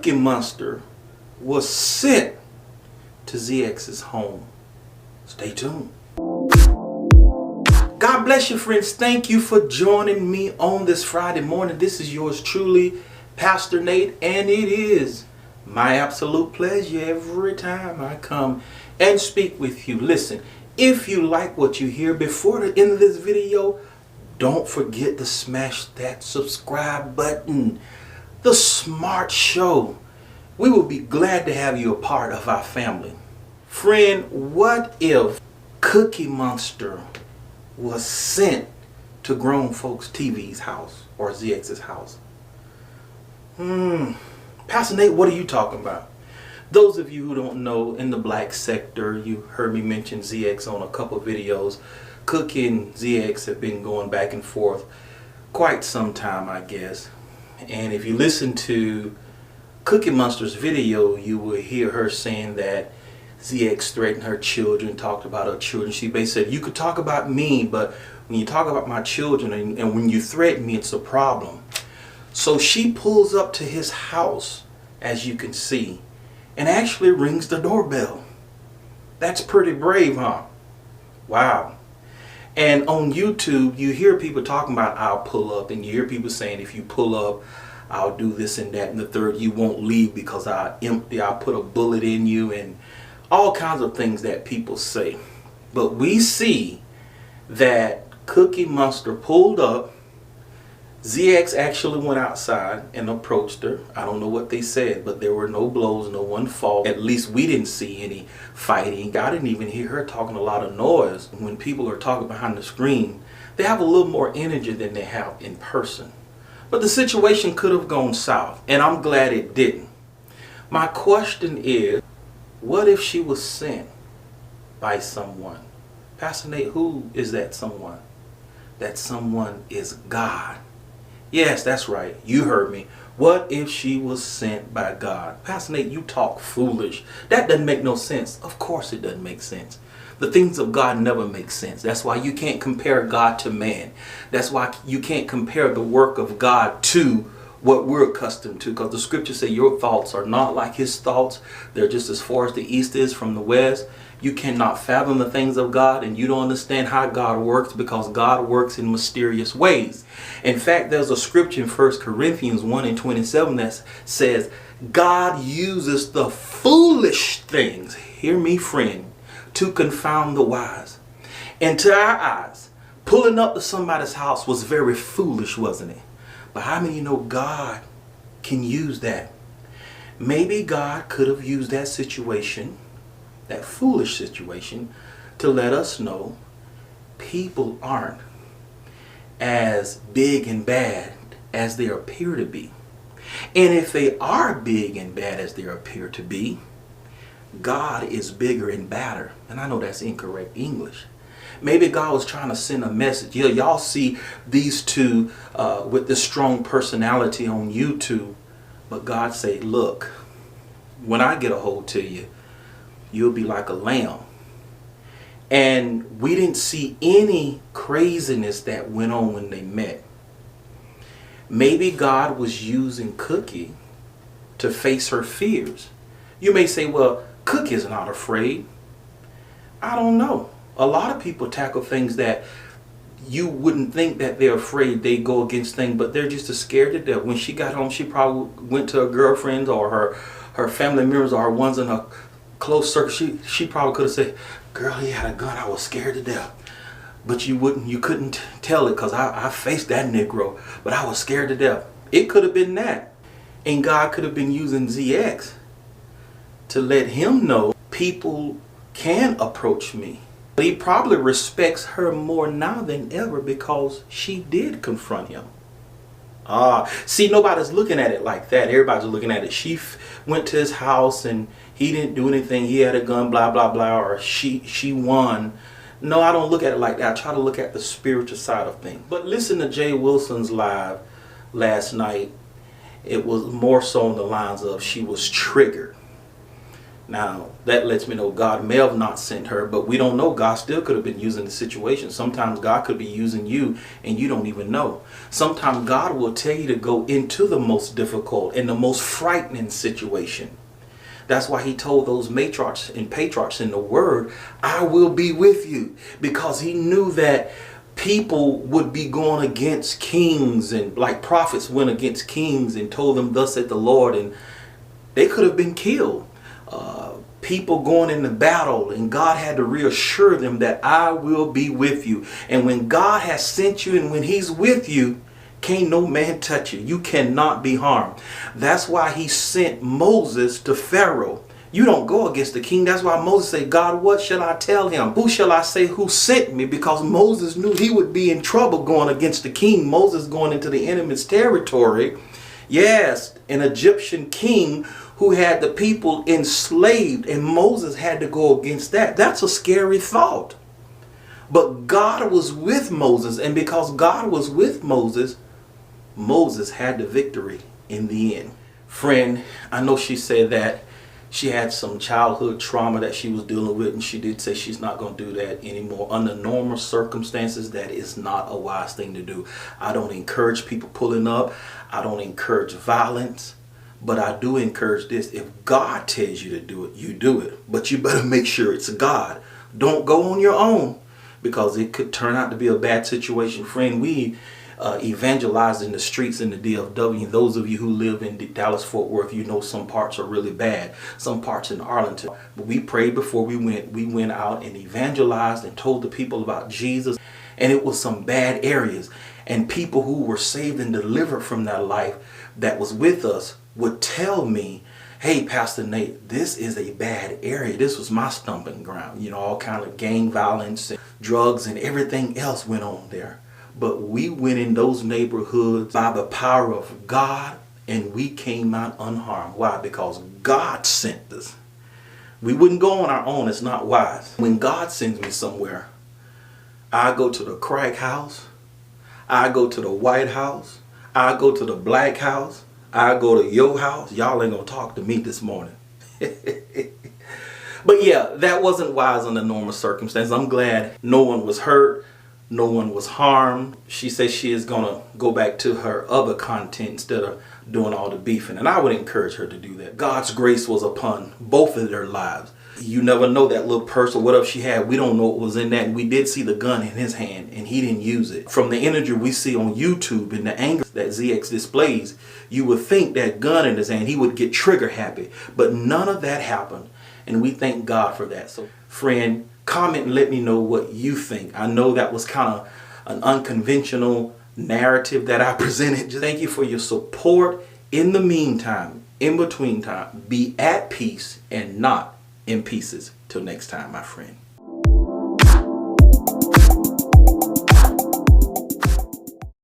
Cookie Monster was sent to ZX's home. Stay tuned. God bless you, friends. Thank you for joining me on this Friday morning. This is yours truly, Pastor Nate, and it is my absolute pleasure every time I come and speak with you. Listen, if you like what you hear before the end of this video, don't forget to smash that subscribe button. The Smart Show. We will be glad to have you a part of our family. Friend, what if Cookie Monster was sent to Grown Folks TV's house or ZX's house? Pastor Nate, what are you talking about? Those of you who don't know, in the black sector, you heard me mention ZX on a couple videos. Cookie and ZX have been going back and forth quite some time, I guess. And if you listen to Cookie Monster's video, you will hear her saying that ZX threatened her children, talked about her children. She basically said, you could talk about me, but when you talk about my children and when you threaten me, it's a problem. So she pulls up to his house, as you can see, and actually rings the doorbell. That's pretty brave, huh? Wow. And on YouTube, you hear people talking about I'll pull up, and you hear people saying if you pull up, I'll do this and that and the third. You won't leave because I'll put a bullet in you, and all kinds of things that people say. But we see that Cookie Monster pulled up. ZX actually went outside and approached her. I don't know what they said, but there were no blows, no one fought. At least we didn't see any fighting. I didn't even hear her talking a lot of noise. When people are talking behind the screen, they have a little more energy than they have in person. But the situation could have gone south, and I'm glad it didn't. My question is, what if she was sent by someone? Pastor Nate, who is that someone? That someone is God. Yes, that's right. You heard me. What if she was sent by God? Pastor Nate, you talk foolish. That doesn't make no sense. Of course it doesn't make sense. The things of God never make sense. That's why you can't compare God to man. That's why you can't compare the work of God to what we're accustomed to. Because the scriptures say your thoughts are not like his thoughts. They're just as far as the east is from the west. You cannot fathom the things of God, and you don't understand how God works because God works in mysterious ways. In fact, there's a scripture in 1 Corinthians 1:27 that says, God uses the foolish things, hear me friend, to confound the wise. And to our eyes, pulling up to somebody's house was very foolish, wasn't it? But how many know God can use that? Maybe God could have used that situation, that foolish situation, to let us know people aren't as big and bad as they appear to be. And if they are big and bad as they appear to be, God is bigger and badder. And I know that's incorrect English. Maybe God was trying to send a message. Yeah, y'all see these two with this strong personality on YouTube. But God say, look, when I get a hold to you, you'll be like a lamb. And we didn't see any craziness that went on when they met. Maybe God was using Cookie to face her fears. You may say, well, Cookie's not afraid. I don't know. A lot of people tackle things that you wouldn't think that they're afraid. They go against things, but they're just as scared to death. When she got home, she probably went to her girlfriends or her family members or ones in her close circle. She probably could have said, girl, he had a gun. I was scared to death. But you couldn't tell it because I faced that Negro, but I was scared to death. It could have been that. And God could have been using ZX to let him know people can approach me. But he probably respects her more now than ever because she did confront him. See, nobody's looking at it like that. Everybody's looking at it. She went to his house and he didn't do anything. He had a gun, blah, blah, blah, or she won. No, I don't look at it like that. I try to look at the spiritual side of things. But listen to Jay Wilson's live last night. It was more so on the lines of she was triggered. Now, that lets me know God may have not sent her, but we don't know. God still could have been using the situation. Sometimes God could be using you and you don't even know. Sometimes God will tell you to go into the most difficult and the most frightening situation. That's why he told those matriarchs and patriarchs in the word, I will be with you. Because he knew that people would be going against kings, and like prophets went against kings and told them, thus said the Lord, and they could have been killed. People going into battle, and God had to reassure them that I will be with you. And when God has sent you and when he's with you, can't no man touch you. You cannot be harmed. That's why he sent Moses to Pharaoh. You don't go against the king. That's why Moses said, God, what shall I tell him? Who shall I say who sent me? Because Moses knew he would be in trouble going against the king. Moses going into the enemy's territory. Yes, an Egyptian king who had the people enslaved, and Moses had to go against that. That's a scary thought. But God was with Moses, and because God was with Moses, Moses had the victory in the end. Friend, I know she said that she had some childhood trauma that she was dealing with, and she did say she's not going to do that anymore. Under normal circumstances, that is not a wise thing to do. I don't encourage people pulling up. I don't encourage violence. But I do encourage this. If God tells you to do it, you do it. But you better make sure it's God. Don't go on your own, because it could turn out to be a bad situation. Friend, we evangelized in the streets in the DFW. Those of you who live in Dallas-Fort Worth, you know some parts are really bad. Some parts in Arlington. But we prayed before we went. We went out and evangelized and told the people about Jesus. And it was some bad areas. And people who were saved and delivered from that life that was with us would tell me, hey, Pastor Nate, this is a bad area. This was my stomping ground. You know, all kind of gang violence and drugs and everything else went on there. But we went in those neighborhoods by the power of God, and we came out unharmed. Why? Because God sent us. We wouldn't go on our own. It's not wise. When God sends me somewhere, I go to the crack house. I go to the White House. I go to the Black House. I go to your house. Y'all ain't gonna talk to me this morning. But yeah, that wasn't wise under normal circumstances. I'm glad no one was hurt. No one was harmed. She says she is gonna go back to her other content instead of doing all the beefing. And I would encourage her to do that. God's grace was upon both of their lives. You never know that little purse or whatever she had. We don't know what was in that. And we did see the gun in his hand, and he didn't use it. From the energy we see on YouTube and the anger that ZX displays, you would think that gun in his hand, he would get trigger happy. But none of that happened. And we thank God for that. So friend, comment and let me know what you think. I know that was kind of an unconventional narrative that I presented. Just thank you for your support. In the meantime, in between time, be at peace and not in pieces. Till next time, my friend.